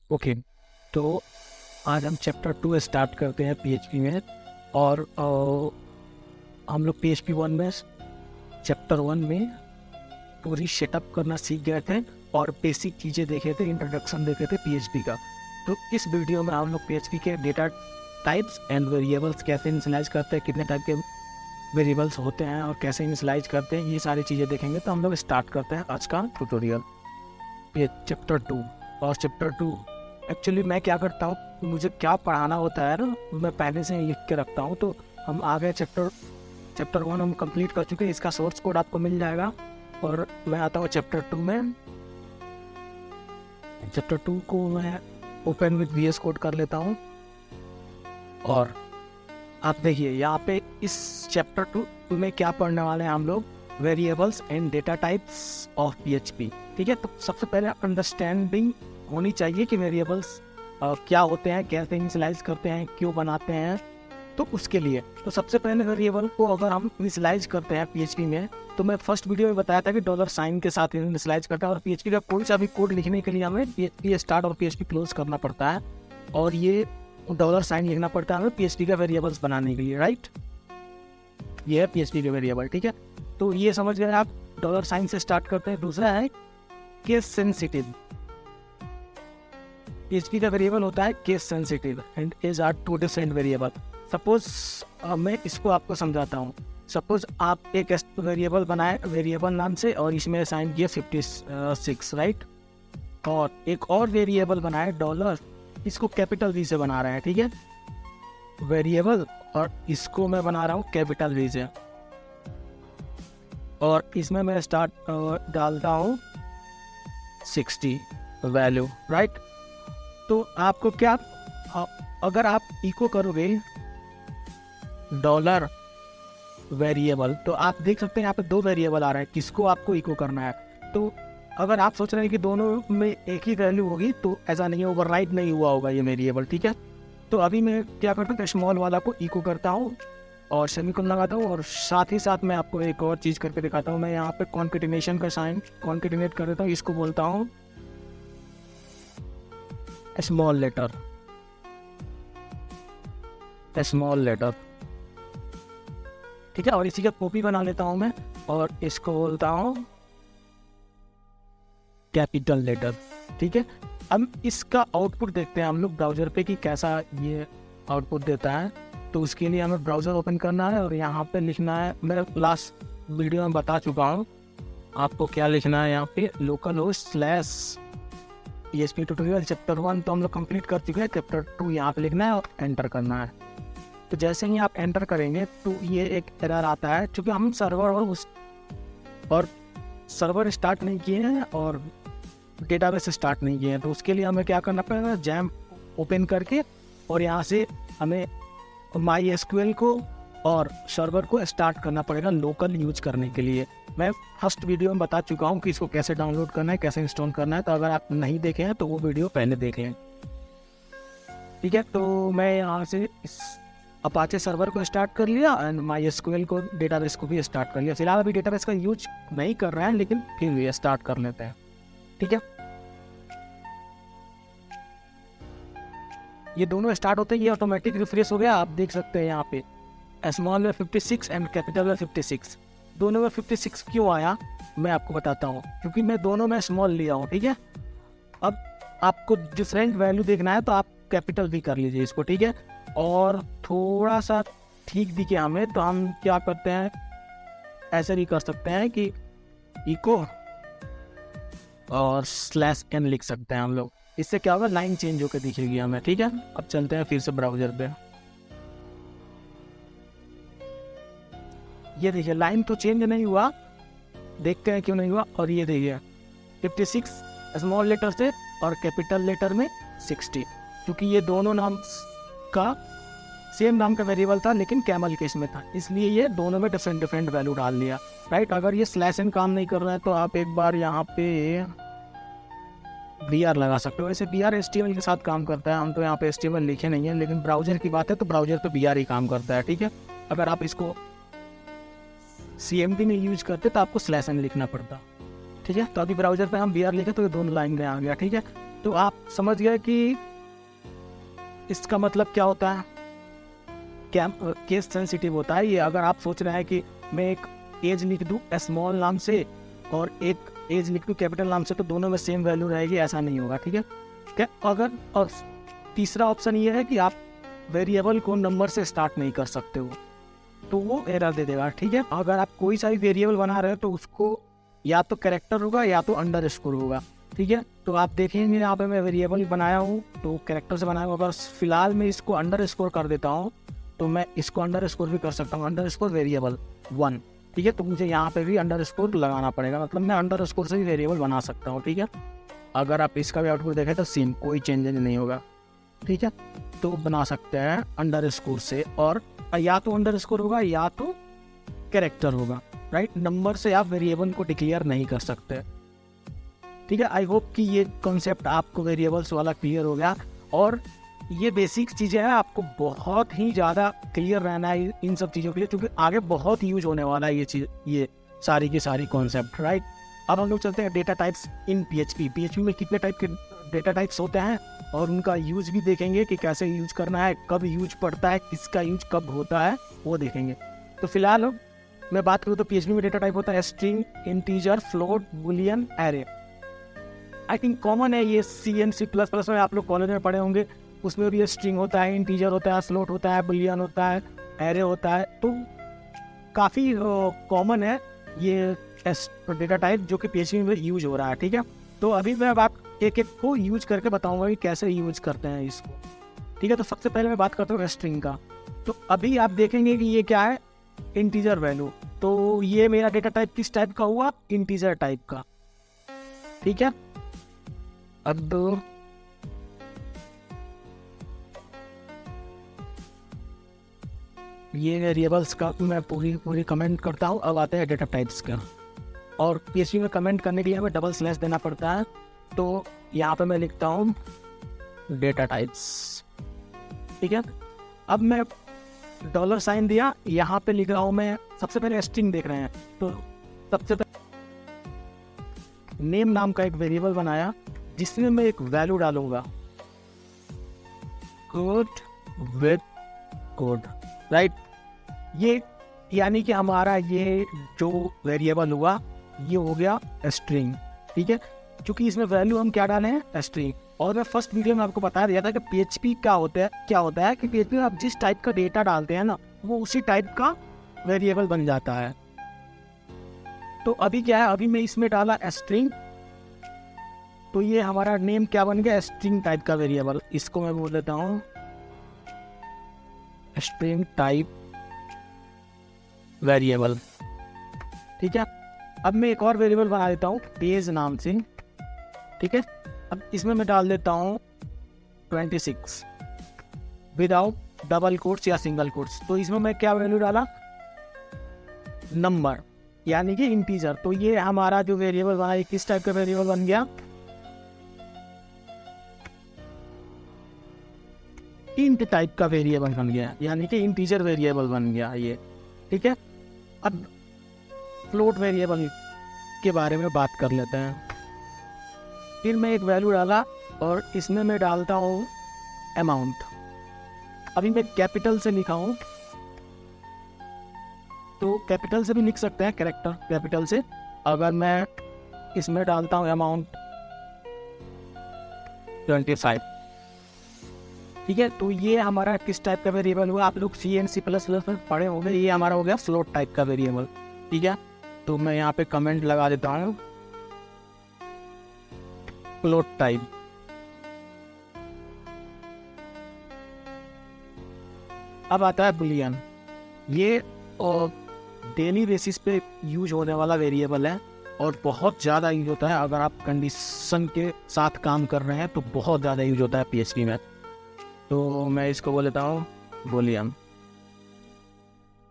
Okay, तो आज हम चैप्टर 2 स्टार्ट करते हैं पीएचपी में। और हम लोग पीएचपी 1 में चैप्टर 1 में पूरी सेटअप करना सीख गए थे और बेसिक चीज़ें देखे थे, इंट्रोडक्शन देखे थे पीएचपी का। तो इस वीडियो में हम लोग पीएचपी के डेटा टाइप्स एंड वेरिएबल्स कैसे इनिशियलाइज करते हैं, कितने टाइप के वेरिएबल्स होते हैं और कैसे इनिशियलाइज करते हैं, ये सारी चीज़ें देखेंगे। तो हम लोग स्टार्ट करते हैं आज का ट्यूटोरियल, ये चैप्टर 2। और चैप्टर 2 एक्चुअली मैं क्या करता हूँ, मुझे क्या पढ़ाना होता है ना, मैं पहले से लिख के रखता हूँ। तो हम आ गए चैप्टर 1 हम कंप्लीट कर चुके हैं, इसका सोर्स कोड आपको मिल जाएगा। और मैं आता हूँ चैप्टर 2 में। चैप्टर 2 को मैं ओपन विद VS कोड कर लेता हूँ। और आप देखिए यहाँ पे इस चैप्टर 2 में क्या पढ़ने वाले हैं हम लोग, variables and data types of PHP। ठीक है, तो सबसे पहले अंडरस्टैंडिंग होनी चाहिए कि वेरिएबल्स क्या होते हैं, कैसे इनिशियलाइज करते हैं, क्यों बनाते हैं। तो उसके लिए तो सबसे पहले वेरिएबल को अगर हम इनिशियलाइज करते हैं PHP में, तो मैं फर्स्ट वीडियो में बताया था कि $साइन के साथ इनिशियलाइज करता है। और PHP का कोई सा भी कोड लिखने के लिए हमें PHP स्टार्ट और PHP क्लोज करना पड़ता है, और ये $साइन लिखना पड़ता है हमें PHP का वेरिएबल्स बनाने के लिए, राइट। ये है PHP के वेरिएबल, ठीक है। तो ये समझ गए आप, $साइन से स्टार्ट करते हैं। दूसरा है केस सेंसिटिव। PHP का वेरिएबल होता है case sensitive and is are two different variable. Suppose मैं इसको आपको समझाता हूँ। सपोज आप एक वेरिएबल बनाए वेरिएबल नाम से और इसमें असाइन किया 56, राइट। और एक और वेरिएबल बनाए $, इसको कैपिटल V से बना रहे हैं, ठीक है, वेरिएबल। और इसको मैं बना रहा हूँ कैपिटल V से, और इसमें मैं स्टार्ट डालता हूँ 60 वैल्यू, राइट। तो आपको क्या, अगर आप इको करोगे $, वेरिएबल, तो आप देख सकते हैं यहाँ पे 2 वेरिएबल आ रहा है, किसको आपको इको करना है। तो अगर आप सोच रहे हैं कि दोनों में एक ही वैल्यू होगी, तो ऐसा नहीं है, ओवरराइट नहीं हुआ होगा ये वेरिएबल, ठीक है। तो अभी मैं क्या करता हूँ, स्मॉल वाला को इको करता हूँ और सेमीकोलन लगाता हूँ। और साथ ही साथ मैं आपको एक और चीज़ करके दिखाता हूँ। मैं यहाँ पे कॉन्केटिनेशन का साइन कॉन्केटिनेट कर देता हूँ, इसको बोलता हूँ स्मॉल लेटर, ठीक है। और इसी का कॉपी बना लेता हूँ मैं, और इसको बोलता हूँ कैपिटल लेटर, ठीक है। अब इसका आउटपुट देखते हैं हम लोग ब्राउज़र पे कि कैसा ये आउटपुट देता है। तो उसके लिए हमें ब्राउज़र ओपन करना है और यहाँ पे लिखना है, मैं लास्ट वीडियो में बता चुका हूँ आपको क्या लिखना है। यहाँ पे localhost/PHP ट्यूटोरियल चैप्टर 1 तो हम लोग कंप्लीट कर चुके हैं। चैप्टर 2 यहाँ पे लिखना है और एंटर करना है। तो जैसे ही आप एंटर करेंगे तो ये एक एरर आता है, क्योंकि हम सर्वर स्टार्ट नहीं किए हैं और डेटाबेस स्टार्ट नहीं किए हैं। तो उसके लिए हमें क्या करना पड़ेगा, जैम ओपन करके, और यहाँ से हमें MySQL को और सर्वर को स्टार्ट करना पड़ेगा लोकल यूज करने के लिए। मैं फर्स्ट वीडियो में बता चुका हूँ कि इसको कैसे डाउनलोड करना है, कैसे इंस्टॉल करना है। तो अगर आप नहीं देखे हैं तो वो वीडियो पहले देख लें, ठीक है। तो मैं यहाँ से इस अपाचे सर्वर को स्टार्ट कर लिया एंड MySQL को, डेटाबेस को भी स्टार्ट कर लिया। फिलहाल अभी डेटाबेस का यूज नहीं कर रहे हैं, लेकिन फिर भी स्टार्ट कर लेते हैं, ठीक है। ये दोनों स्टार्ट होते हैं, ये ऑटोमेटिक रिफ्रेश हो गया। आप देख सकते हैं यहाँ पे स्मॉल में 56 एंड कैपिटल में 56। दोनों में 56 क्यों आया मैं आपको बताता हूँ, क्योंकि मैं दोनों में स्मॉल लिया हूँ, ठीक है। अब आपको डिफरेंट वैल्यू देखना है तो आप कैपिटल भी कर लीजिए इसको, ठीक है। और थोड़ा सा ठीक दिखे हमें तो हम क्या करते हैं, ऐसे भी कर सकते हैं कि इको और /n लिख सकते हैं हम लोग। इससे क्या होगा, लाइन चेंज होकर दिखेगी हमें, ठीक है। अब चलते हैं फिर से ब्राउज़र पे। ये देखिए लाइन तो चेंज नहीं हुआ, देखते हैं क्यों नहीं हुआ। और ये देखिए 56 स्मॉल लेटर से और कैपिटल लेटर में 60, क्योंकि ये दोनों नाम का सेम नाम का वेरिएबल था लेकिन कैमल केस में था, इसलिए ये दोनों में डिफरेंट वैल्यू डाल दिया, राइट। अगर ये /n काम नहीं कर रहा है तो आप एक बार यहाँ पे BR लगा सकते हो। वैसे BR HTML के साथ काम करता है, हम तो यहाँ पे HTML लिखे नहीं है, लेकिन ब्राउज़र की बात है तो ब्राउज़र पे BR ही काम करता है, ठीक है। अगर आप इसको CMD में यूज करते तो आपको /n लिखना पड़ता, ठीक है। तो अभी ब्राउज़र पे हम BR लिखे तो ये दोनों लाइन में आ गया, ठीक है। तो आप समझ गए कि इसका मतलब क्या होता है, क्या केस सेंसिटिव होता है ये। अगर आप सोच रहे हैं कि मैं एक एज लिख दूँ स्मॉल नाम से और एक एज लिख दूँ कैपिटल नाम से, तो दोनों में सेम वैल्यू रहेगी, ऐसा नहीं होगा, ठीक है। क्या अगर, और तीसरा ऑप्शन ये है कि आप वेरिएबल को नंबर से स्टार्ट नहीं कर सकते हो, तो वो एरर दे देगा, ठीक है। अगर आप कोई सा भी वेरिएबल बना रहे हो तो उसको या तो कैरेक्टर होगा या तो अंडरस्कोर होगा, ठीक है। तो आप देखेंगे यहाँ पे मैं वेरिएबल बनाया हूँ तो कैरेक्टर से बनाया हूँ। अगर फिलहाल मैं इसको अंडरस्कोर कर देता हूँ तो मैं इसको अंडरस्कोर भी कर सकता हूँ, अंडरस्कोर वेरिएबल 1, ठीक है। तो मुझे यहाँ पे भी अंडरस्कोर लगाना पड़ेगा, मतलब मैं अंडरस्कोर से भी वेरिएबल बना सकता हूँ, ठीक है। अगर आप इसका भी आउटपुट देखें तो सेम, कोई चेंजेस नहीं होगा, ठीक है। तो बना सकते हैं अंडरस्कोर से, और या तो अंडरस्कोर होगा या तो कैरेक्टर होगा, राइट। नंबर से आप वेरिएबल को डिक्लेयर नहीं कर सकते, ठीक है। आई होप कि ये कॉन्सेप्ट आपको वेरिएबल्स वाला क्लियर हो गया, और ये बेसिक चीज़ें हैं, आपको बहुत ही ज़्यादा क्लियर रहना है इन सब चीज़ों के लिए, क्योंकि आगे बहुत यूज होने वाला है ये चीज़, ये सारी की सारी कॉन्सेप्ट, राइट। अब हम लोग चलते हैं डेटा टाइप्स इन पीएचपी में कितने टाइप के डेटा टाइप्स होते हैं और उनका यूज भी देखेंगे कि कैसे यूज करना है, कब यूज पड़ता है, किसका यूज कब होता है, वो देखेंगे। तो फिलहाल मैं बात करूँ तो पीएचपी में डेटा टाइप होता है string, integer, float, Boolean, array. I think common है ये, C++ में आप लोग कॉलेज में पढ़े होंगे, उसमें भी स्ट्रिंग होता है, इंटीजर होता है, फ्लोट होता है, बुलियन होता है, एरे होता है। तो काफ़ी कॉमन है ये डेटा टाइप जो कि पीएचपी में यूज हो रहा है, ठीक है। तो अभी मैं बात एक एक को यूज करके बताऊंगा कि कैसे यूज करते हैं इसको, ठीक है। तो सबसे पहले मैं बात करता हूँ स्ट्रिंग का। तो अभी आप देखेंगे कि ये क्या है, इंटीजर वैल्यू। तो ये मेरा डेटा टाइप किस टाइप का हुआ, इंटीजर टाइप का, ठीक है। अब ये वेरिएबल्स का मैं पूरी कमेंट करता हूँ। अब आते हैं डेटा टाइप्स का, और पीएचपी में कमेंट करने के लिए हमें डबल स्लैश देना पड़ता है। तो यहाँ पे मैं लिखता हूँ डेटा टाइप्स, ठीक है। अब मैं $साइन दिया, यहाँ पे लिख रहा हूँ मैं, सबसे पहले स्ट्रिंग देख रहे हैं, तो सबसे पहले नेम नाम का एक वेरिएबल बनाया जिसमें मैं एक वैल्यू डालूंगा, कोड विद कोड, राइट। ये यानी कि हमारा ये जो वेरिएबल हुआ ये हो गया स्ट्रिंग, ठीक है, क्योंकि इसमें वैल्यू हम क्या डाले हैं, स्ट्रिंग। और मैं फर्स्ट वीडियो में आपको बता दिया था कि पीएचपी क्या होता है कि पीएचपी में आप जिस टाइप का डेटा डालते हैं ना, वो उसी टाइप का वेरिएबल बन जाता है। तो अभी क्या है, अभी मैं इसमें डाला स्ट्रिंग, तो ये हमारा नेम क्या बन गया, स्ट्रिंग टाइप का वेरिएबल। इसको मैं बोल देता हूँ स्ट्रिंग टाइप वेरिएबल, ठीक है। अब मैं एक और वेरिएबल बना देता हूँ पेज नाम से, ठीक है। अब इसमें मैं डाल देता हूँ 26 विदाउट डबल कोट्स या सिंगल कोट्स। तो इसमें मैं क्या वैल्यू डाला, नंबर, यानी कि इंटीजर। तो ये हमारा जो वेरिएबल बना, ये किस टाइप का वेरिएबल बन गया, इंट टाइप का वेरिएबल बन गया, यानी कि इंटीजर वेरिएबल बन गया ये, ठीक है। अब फ्लोट वेरिएबल के बारे में बात कर लेते हैं। फिर मैं एक वैल्यू डाला और इसमें मैं डालता हूँ अमाउंट। अभी मैं कैपिटल से लिखा हूँ, तो कैपिटल से भी लिख सकते हैं, कैरेक्टर कैपिटल से। अगर मैं इसमें डालता हूँ अमाउंट 25, ठीक है। तो ये हमारा किस टाइप का वेरिएबल हुआ, आप लोग C++ में पढ़े होंगे, ये हमारा हो गया फ्लोट टाइप का वेरिएबल, ठीक है। तो मैं यहाँ पे कमेंट लगा देता हूँ फ्लोट टाइप। अब आता है बुलियन। ये डेली बेसिस पे यूज होने वाला वेरिएबल है और बहुत ज़्यादा यूज होता है। अगर आप कंडीशन के साथ काम कर रहे हैं तो बहुत ज़्यादा यूज होता है पीएचपी में। तो मैं इसको बोल देता हूँ बुलियन।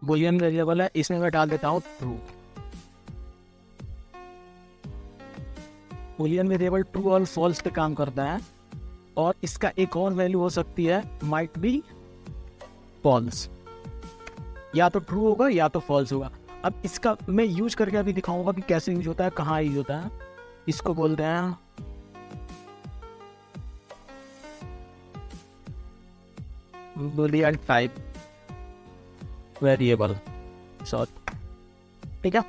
बुलियन वेरिएबल है, इसमें मैं डाल देता हूँ ट्रू। बुलियन वेरिएबल ट्रू और फॉल्स पे काम करता है, और इसका एक और वैल्यू हो सकती है माइट बी फॉल्स, या तो ट्रू होगा या तो फॉल्स होगा। अब इसका मैं यूज करके अभी दिखाऊंगा कि कैसे यूज होता है, कहाँ यूज होता है। इसको बोलते हैं बूलियन टाइप वेरिएबल, सॉरी, ठीक है।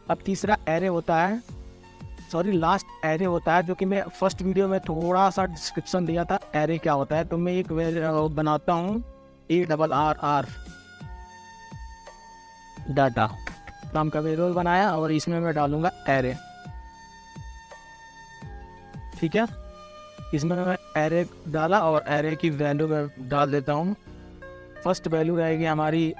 अब तीसरा एरे होता है, सॉरी लास्ट एरे होता है, जो कि मैं फर्स्ट वीडियो में थोड़ा सा डिस्क्रिप्शन दिया था एरे क्या होता है। तो मैं एक बनाता हूँ ARR डाटा नाम का वेरिएबल बनाया और इसमें मैं डालूंगा एरे, ठीक है। इसमें मैं एरे डाला और एरे की वैल्यू मैं डाल देता हूँ। फर्स्ट वैल्यू रहेगी हमारी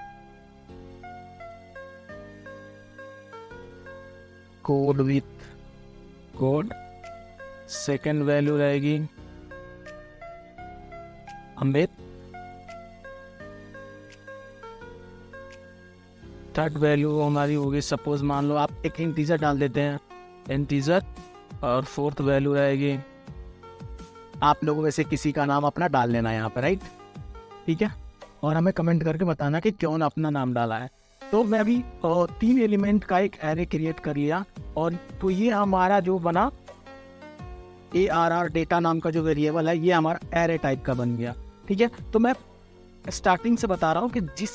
code with code, second value रहेगी अमित, थर्ड वैल्यू हमारी होगी, सपोज मान लो आप एक इंटीजर डाल देते हैं, इंटीजर, और फोर्थ वैल्यू रहेगी, आप लोगों में से किसी का नाम अपना डाल लेना है यहाँ पर, राइट, ठीक है। और हमें कमेंट करके बताना कि क्यों ना अपना नाम डाला है। तो मैं अभी 3 एलिमेंट का एक एरे क्रिएट कर लिया, और तो ये हमारा जो बना ARR डेटा नाम का जो वेरिएबल है, ये हमारा एरे टाइप का बन गया, ठीक है। तो मैं स्टार्टिंग से बता रहा हूँ कि जिस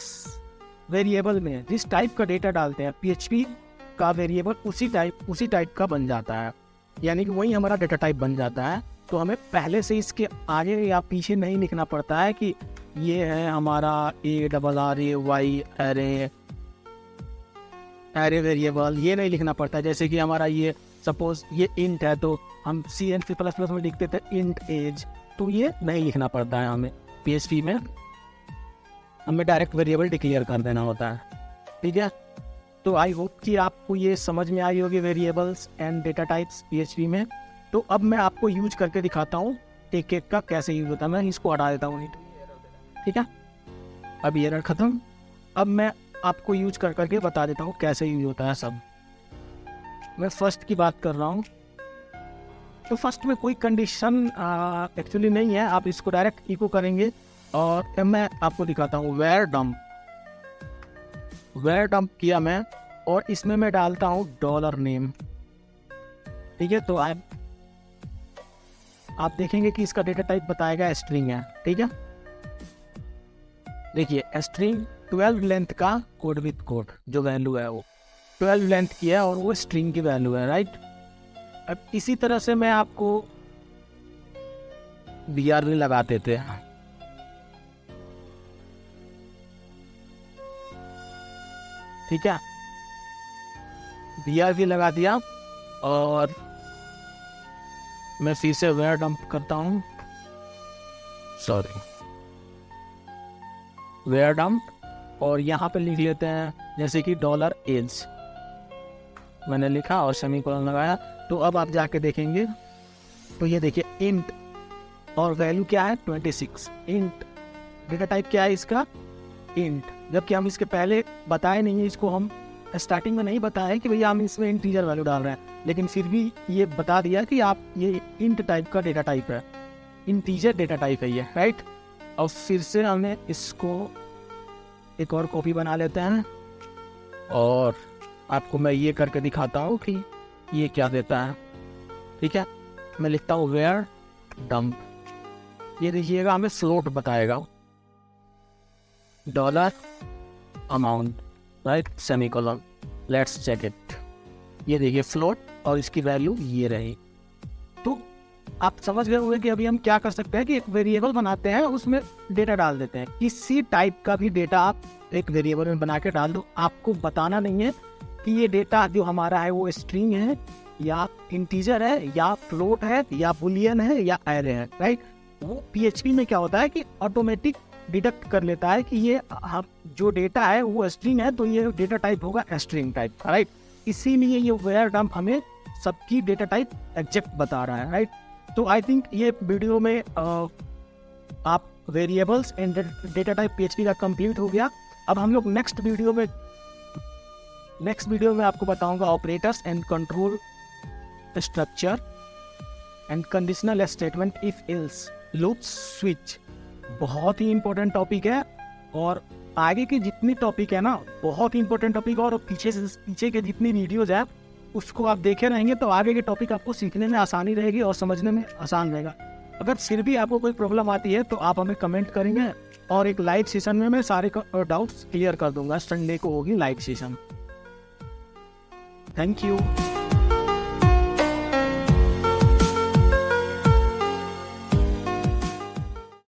वेरिएबल में जिस टाइप का डेटा डालते हैं, PHP का वेरिएबल उसी टाइप का बन जाता है, यानी कि वही हमारा डेटा टाइप बन जाता है। तो हमें पहले से इसके आगे या पीछे नहीं लिखना पड़ता है कि ये है हमारा ARRAY एरे वेरिएबल, ये नहीं लिखना पड़ता। जैसे कि हमारा ये सपोज ये इंट है, तो हम C++ में लिखते थे इंट एज, तो ये नहीं लिखना पड़ता है हमें PHP में, हमें डायरेक्ट वेरिएबल डिक्लेयर कर देना होता है, ठीक है। तो आई होप कि आपको ये समझ में आई होगी variables and data types PHP में। तो अब मैं आपको यूज करके दिखाता हूँ एक एक का कैसे यूज होता है। मैं इसको हटा देता हूँ, ठीक है। अब ये एरर खत्म। अब मैं आपको यूज करके बता देता हूँ कैसे यूज होता है सब। मैं फर्स्ट की बात कर रहा हूँ। तो फर्स्ट में कोई कंडीशन एक्चुअली नहीं है, आप इसको डायरेक्ट इको करेंगे। और मैं आपको दिखाता हूँ वेयर डंप किया मैं, और इसमें मैं डालता हूँ $नेम, ठीक है। तो आप देखेंगे कि इसका डेटा टाइप बताएगा स्ट्रिंग है, ठीक है। देखिए स्ट्रिंग 12 लेंथ का कोड विथ कोड जो वैल्यू है वो 12 लेंथ की है और वो स्ट्रिंग की वैल्यू है, राइट। अब इसी तरह से मैं आपको BR भी लगा देते हैं, ठीक है। BR भी लगा दिया और मैं फिर से वेयर डंप करता हूँ, सॉरी वेयर डंप, और यहाँ पे लिख लेते हैं जैसे कि $एज मैंने लिखा और सेमीकोलन लगाया। तो अब आप जाके देखेंगे तो ये देखिए इंट और वैल्यू क्या है 26, इंट डेटा टाइप क्या है इसका इंट, जबकि हम इसके पहले बताए नहीं है, इसको हम स्टार्टिंग में नहीं बताया कि भैया हम इसमें इंटीजर वैल्यू डाल रहे हैं, लेकिन फिर भी ये बता दिया कि आप ये इंट टाइप का डेटा टाइप है, इंटीजर डेटा टाइप है ये, राइट। और फिर से हमें इसको एक और कॉपी बना लेते हैं और आपको मैं ये करके दिखाता हूँ कि ये क्या देता है, ठीक है। मैं लिखता हूँ वेयर डंप, ये देखिएगा हमें फ्लोट बताएगा $amount, right, semicolon, let's check it. ये देखिए फ्लोट और इसकी वैल्यू ये रही। तो आप समझ गए होंगे कि अभी हम क्या कर सकते हैं कि एक वेरिएबल बनाते हैं, उसमें डेटा डाल देते हैं। किसी टाइप का भी डेटा आप एक वेरिएबल में बना के डाल दो, आपको बताना नहीं है कि ये डेटा जो हमारा है वो स्ट्रिंग है या इंटीजर है या फ्लोट है या बुलियन है या एरे है, राइट। वो PHP में क्या होता है कि ऑटोमेटिक डिडक्ट कर लेता है कि ये जो डेटा है वो स्ट्रिंग है, तो ये डेटा टाइप होगा स्ट्रिंग टाइप का, राइट। इसीलिए ये वेयर डंप हमें सबकी डेटा टाइप एग्जैक्ट बता रहा है, राइट। तो आई थिंक ये वीडियो में आप variables and data type PHP का कंप्लीट हो गया। अब हम लोग नेक्स्ट वीडियो में आपको बताऊंगा operators and control structure and conditional statement if else loop switch. बहुत ही इंपॉर्टेंट टॉपिक है और आगे की जितनी टॉपिक है ना बहुत ही इंपॉर्टेंट टॉपिक है, और पीछे के जितनी वीडियोज है उसको आप देखे रहेंगे तो आगे के टॉपिक आपको सीखने में आसानी रहेगी और समझने में आसान रहेगा। अगर फिर भी आपको कोई प्रॉब्लम आती है तो आप हमें कमेंट करेंगे और एक लाइव सेशन में मैं सारे डाउट्स क्लियर कर दूंगा। संडे को होगी लाइव सेशन। Thank you.